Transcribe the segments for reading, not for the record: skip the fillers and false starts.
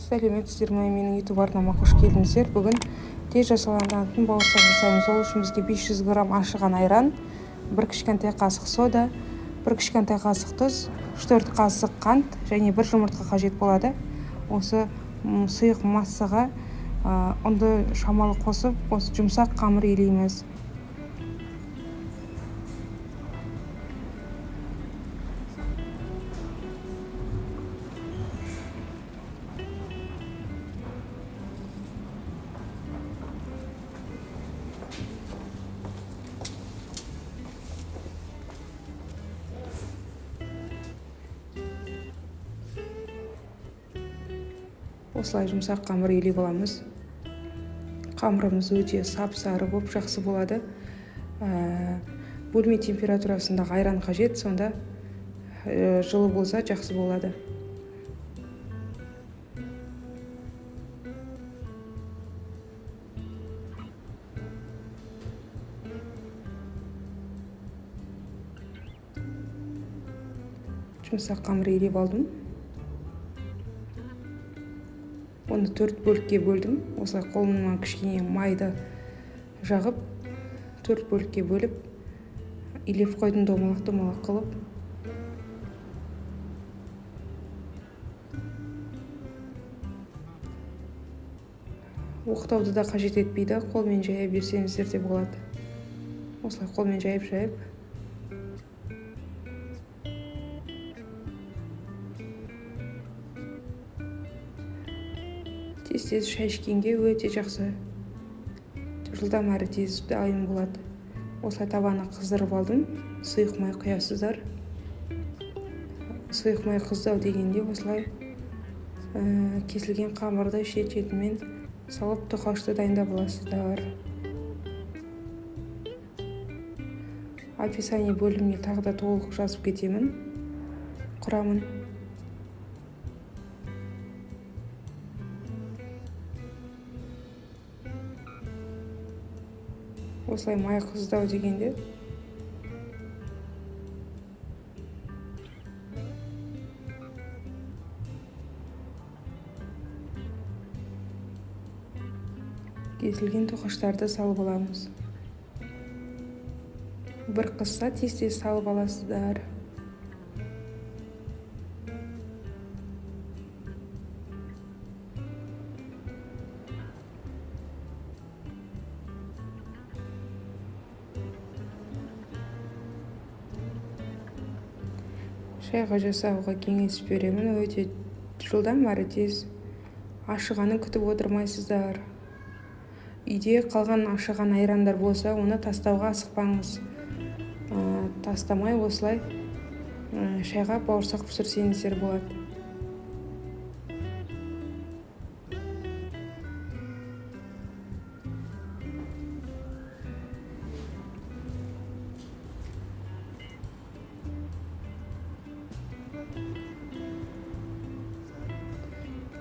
Сәлеметсіздер ме? Менің YouTube арнама қош келдіңіздер. Бүгін тез жасалынатын бауырсақ жасаймыз. Ол үшін бізге 500 грамм ашыған айран, 1 кішкентай қасық сода, 1 кішкентай қасық тұз, 4 қасық қант және 1 жұмыртқа қажет болады. Осы сұйық массаға ұнды шамалы қосып, осы жұмсақ қамыр илейміз. Осылай жұмсақ қамыр илеп аламыз. Қамырымыз өте сап-сары болып жақсы болады. Бөлме температурасындағы айран қажет, сонда жылы болса жақсы болады. Жұмсақ қамыр илеп алдым. Оны 4 бөлікке бөлдім. Осылай қолымнан кішкене майды жағып, 4 бөлікке бөліп, илеп қойдым домалақ қылып. Оқтауды да қажет етпейді, қолмен жая берсеңіздер де болады. Осылай қолмен жайып. Тез шай ішкенге өте жақсы. Жылдам әрі тез дайын болады. Осылай табаны қыздырып алдым. Сұйық май құясыздар. Сұйық май қыздау дегенде осылай кесілген қамырды шет-шетімен салып тоқашты дайындап аласыздар. Описание бөліміне тағы да толық жазып кетемін. Құрамын. Осылай май қыздау дегенде кесілген тоқаштарды салып аламыз. Бір қызса тез салып аласыздар. Шайға жасауға кеңес беремін. Өте жылдам әрі тез ашығанын күтіп отырмайсыздар. Үйде қалған ашыған айрандар болса, оны тастауға асықпаңыз. Тастамай осылай шайға бауырсақ пісірсеңіздер болады.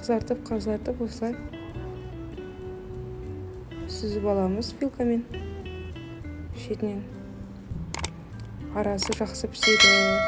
Қызартып осылай сүзіп аламыз вилкамен шетінен. Арасы жақсы піседі.